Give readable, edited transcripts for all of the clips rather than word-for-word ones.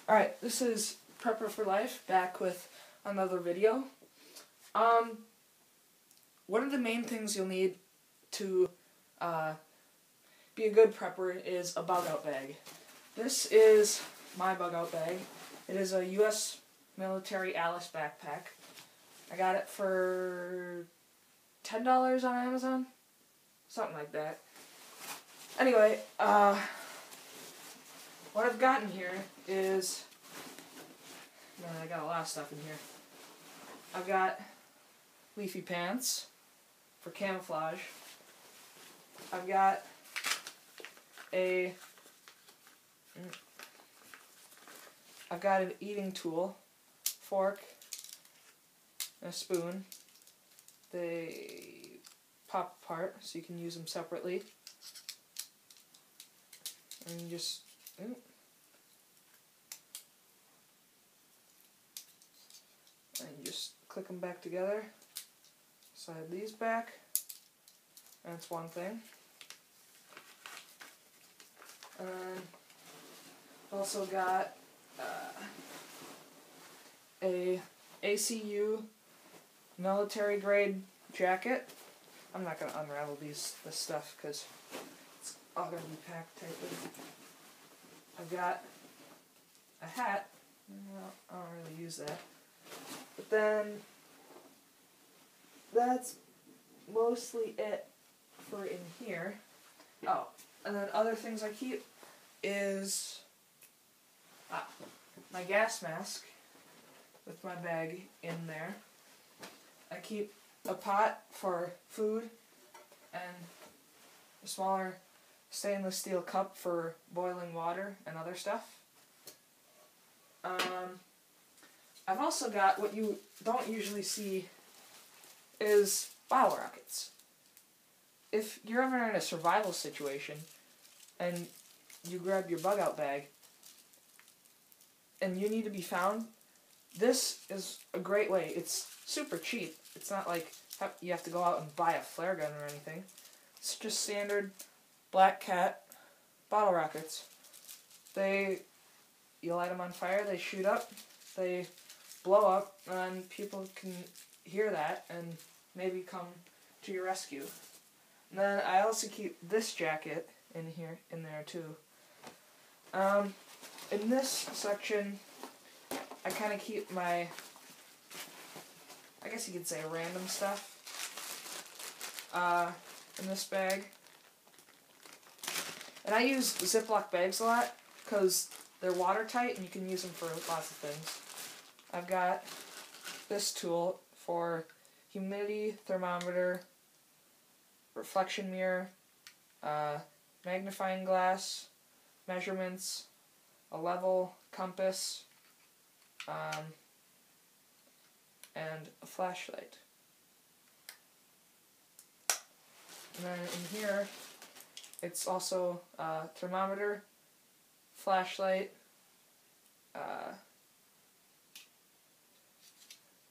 Alright, this is Prepper for Life, back with another video. One of the main things you'll need to be a good prepper is a bug-out bag. This is my bug-out bag. It is a U.S. military Alice backpack. I got it for $10 on Amazon? Something like that. Anyway, what I've gotten here is, man, I got a lot of stuff in here. I've got leafy pants for camouflage. I've got an eating tool, fork, and a spoon. They pop apart so you can use them separately. And you just, and you just click them back together. Slide these back. That's one thing. And also got a ACU military grade jacket. I'm not going to unravel this stuff because it's all going to be packed tightly. I've got a hat. Well, I don't really use that. But then that's mostly it for in here. Oh, and then other things I keep is my gas mask with my bag in there. I keep a pot for food and a smaller stainless steel cup for boiling water and other stuff. I've also got what you don't usually see is bottle rockets. If you're ever in a survival situation and you grab your bug-out bag and you need to be found, this is a great way. It's super cheap. It's not like you have to go out and buy a flare gun or anything. It's just standard Black Cat bottle rockets. You light them on fire, they shoot up, they blow up, and people can hear that and maybe come to your rescue. And then I also keep this jacket in there too. In this section, I kind of keep my, I guess you could say, random stuff in this bag. And I use Ziploc bags a lot because they're watertight and you can use them for lots of things. I've got this tool for humidity thermometer, reflection mirror, magnifying glass, measurements, a level, compass, and a flashlight. And then in here, it's also a thermometer, flashlight,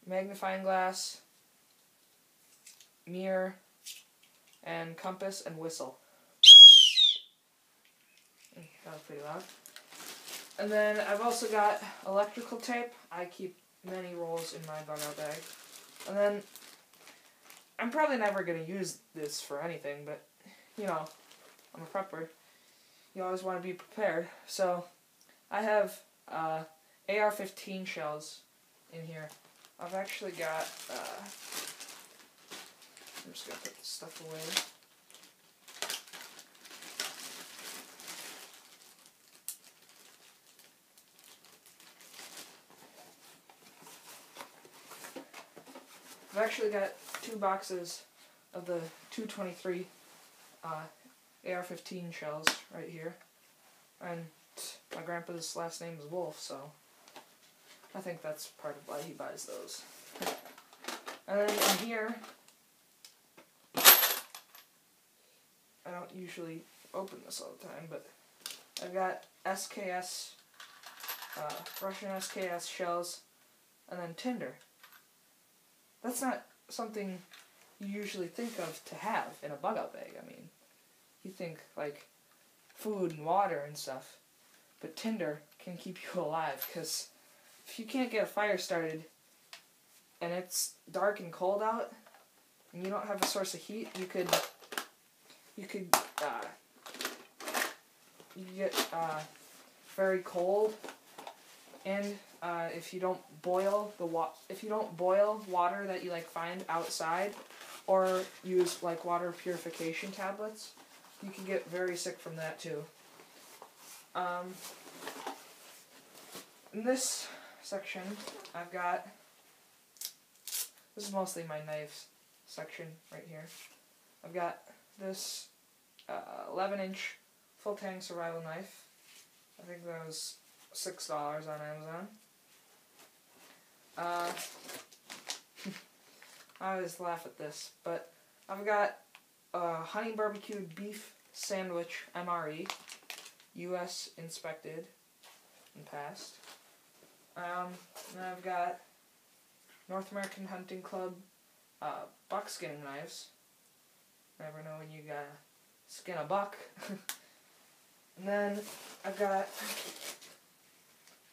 magnifying glass, mirror, and compass and whistle. That was pretty loud. And then I've also got electrical tape. I keep many rolls in my bug-out bag. And then I'm probably never going to use this for anything, but you know, I'm a prepper. You always want to be prepared. So I have AR-15 shells in here. I've actually got, I'm just going to put this stuff away. I've actually got 2 boxes of the 223 AR-15 shells right here. And my grandpa's last name is Wolf, so I think that's part of why he buys those. And then in here, I don't usually open this all the time, but I've got SKS, Russian SKS shells, and then tinder. That's not something you usually think of to have in a bug-out bag. I mean, you think like food and water and stuff, but tinder can keep you alive, because if you can't get a fire started and it's dark and cold out and you don't have a source of heat, you get very cold, and if you don't boil water that you like find outside, or use like water purification tablets, you can get very sick from that too. In this section, I've got, this is mostly my knives section right here. I've got this 11-inch full tang survival knife. I think that was $6 on Amazon. I always laugh at this, but I've got a honey barbecued beef sandwich MRE, U.S. inspected and passed. And I've got North American Hunting Club buck skinning knives. Never know when you gotta skin a buck. And then I've got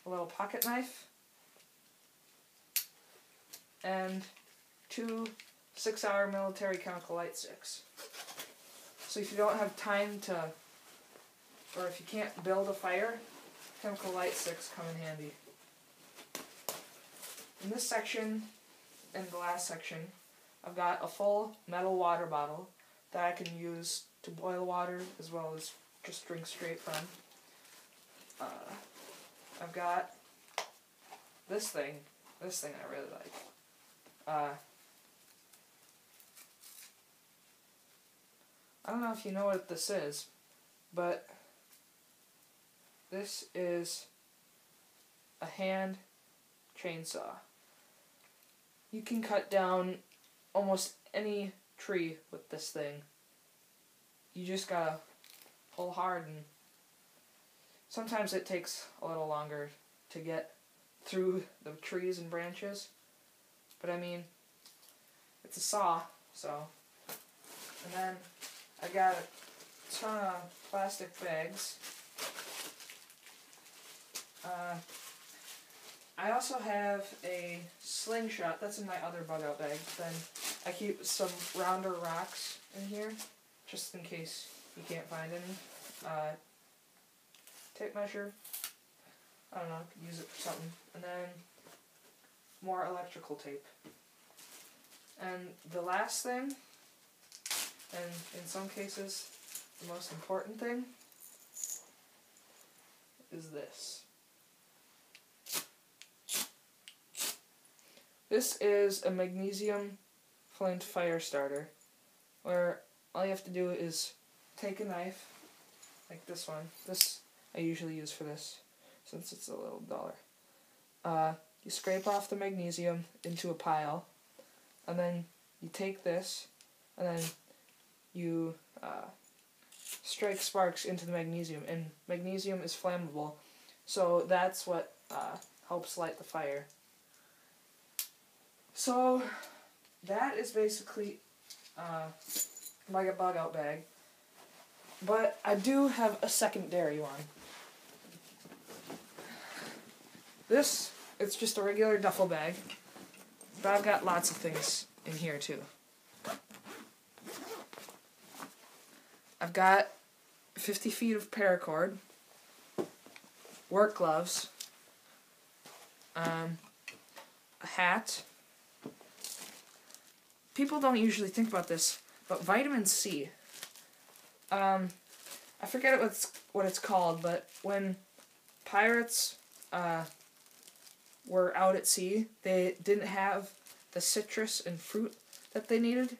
a little pocket knife and 2 6-hour military chemical light sticks. So if you don't have time to, or if you can't build a fire, chemical light sticks come in handy. In this section, and the last section, I've got a full metal water bottle that I can use to boil water as well as just drink straight from. I've got this thing I really like. I don't know if you know what this is, but this is a hand chainsaw. You can cut down almost any tree with this thing. You just gotta pull hard, and sometimes it takes a little longer to get through the trees and branches, but I mean, it's a saw, so. And then I got a ton of plastic bags. I also have a slingshot. That's in my other bug out bag. Then I keep some rounder rocks in here, just in case you can't find any. Tape measure. I don't know, use it for something. And then more electrical tape. And the last thing, and in some cases the most important thing, is this. This is a magnesium flint fire starter, where all you have to do is take a knife, like this one. This I usually use for this, since it's a little duller. You scrape off the magnesium into a pile, and then you take this, and then you strike sparks into the magnesium, and magnesium is flammable, so that's what helps light the fire. So that is basically like a bug out bag, but I do have a secondary one. This, it's just a regular duffel bag, but I've got lots of things in here too. I've got 50 feet of paracord, work gloves, a hat. People don't usually think about this, but vitamin C. I forget what it's called, but when pirates were out at sea, they didn't have the citrus and fruit that they needed,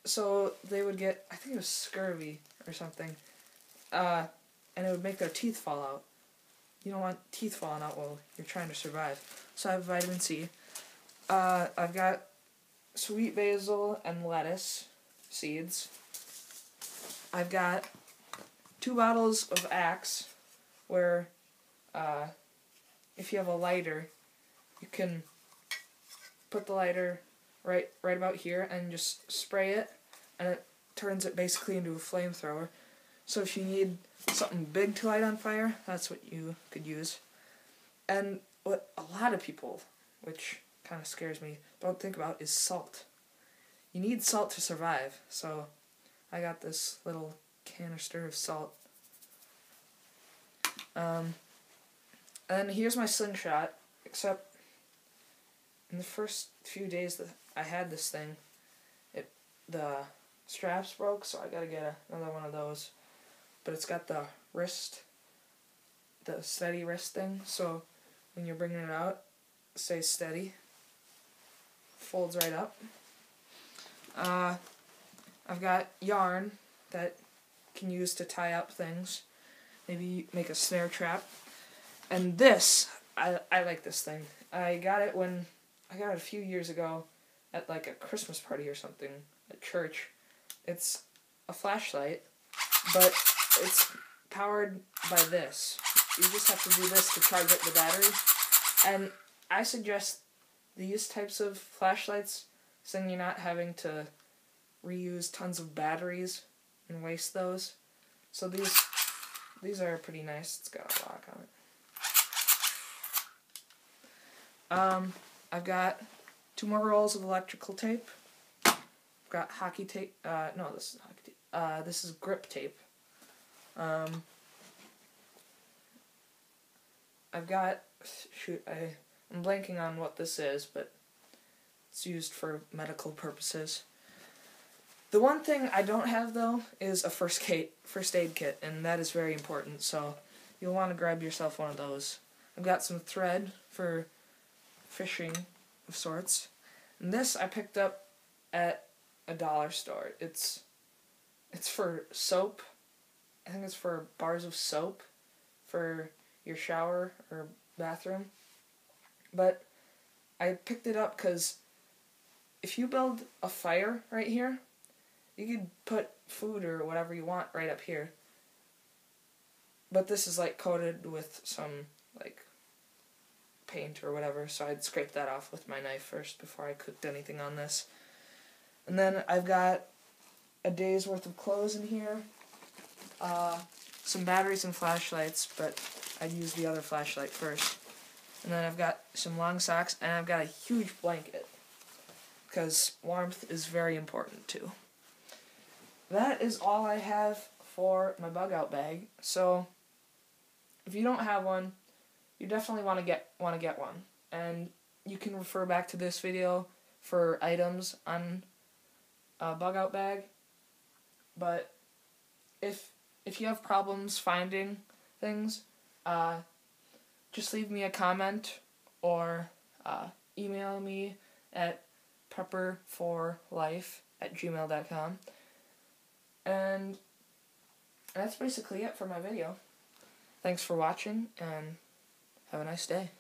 so they would get, I think it was scurvy or something, and it would make their teeth fall out. You don't want teeth falling out while you're trying to survive. So I have vitamin C. I've got sweet basil and lettuce seeds. I've got 2 bottles of Axe, where if you have a lighter, you can put the lighter right about here and just spray it, and it turns it basically into a flamethrower. So if you need something big to light on fire, that's what you could use. And what a lot of people, which kind of scares me, don't think about is salt. You need salt to survive, so I got this little canister of salt. And here's my slingshot, except in the first few days that I had this thing, the straps broke, so I gotta get another one of those. But it's got the steady wrist thing, so when you're bringing it out, it stays steady. Folds right up. I've got yarn that can use to tie up things. Maybe make a snare trap. And this, I like this thing. I got it a few years ago at like a Christmas party or something at church. It's a flashlight, but it's powered by this. You just have to do this to charge up the battery. And I suggest these types of flashlights, so then you're not having to reuse tons of batteries and waste those. So these are pretty nice. It's got a lock on it. I've got 2 more rolls of electrical tape. I've got hockey tape. No, this is hockey tape. This is grip tape. I've got, I'm blanking on what this is, but it's used for medical purposes. The one thing I don't have, though, is a first aid kit, and that is very important, so you'll want to grab yourself one of those. I've got some thread for fishing of sorts, and this I picked up at a dollar store. It's for soap. I think it's for bars of soap for your shower or bathroom. But I picked it up because if you build a fire right here, you could put food or whatever you want right up here. But this is like coated with some like paint or whatever, so I'd scrape that off with my knife first before I cooked anything on this. And then I've got a day's worth of clothes in here, some batteries and flashlights, but I'd use the other flashlight first. And then I've got some long socks, and I've got a huge blanket, because warmth is very important too. That is all I have for my bug out bag. So if you don't have one, you definitely want to get one. And you can refer back to this video for items on a bug out bag. But if you have problems finding things, just leave me a comment or email me at prepper4life@gmail.com. And that's basically it for my video. Thanks for watching, and have a nice day.